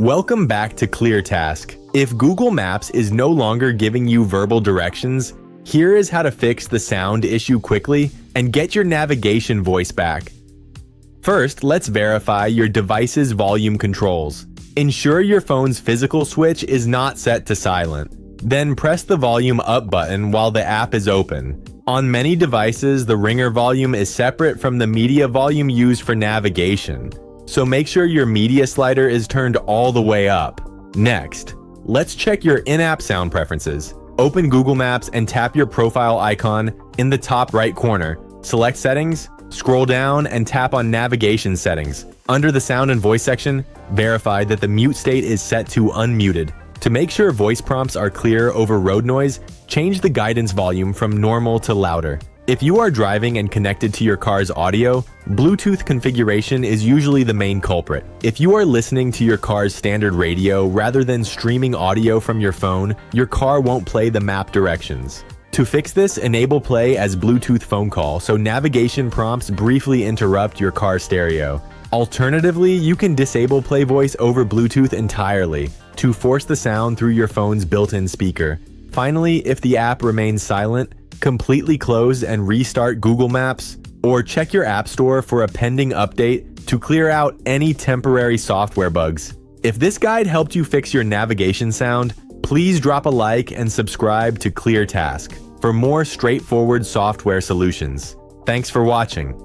Welcome back to ClearTask. If Google Maps is no longer giving you verbal directions, here is how to fix the sound issue quickly and get your navigation voice back. First, let's verify your device's volume controls. Ensure your phone's physical switch is not set to silent. Then press the volume up button while the app is open. On many devices, the ringer volume is separate from the media volume used for navigation, so make sure your media slider is turned all the way up. Next, let's check your in-app sound preferences. Open Google Maps and tap your profile icon in the top right corner. Select Settings, scroll down and tap on Navigation Settings. Under the Sound and Voice section, verify that the mute state is set to unmuted. To make sure voice prompts are clear over road noise, change the guidance volume from normal to louder. If you are driving and connected to your car's audio, Bluetooth configuration is usually the main culprit. If you are listening to your car's standard radio rather than streaming audio from your phone, your car won't play the map directions. To fix this, enable play as Bluetooth phone call so navigation prompts briefly interrupt your car stereo. Alternatively, you can disable play voice over Bluetooth entirely to force the sound through your phone's built-in speaker. Finally, if the app remains silent, completely close and restart Google Maps, or check your App Store for a pending update to clear out any temporary software bugs. If this guide helped you fix your navigation sound, please drop a like and subscribe to ClearTask for more straightforward software solutions. Thanks for watching.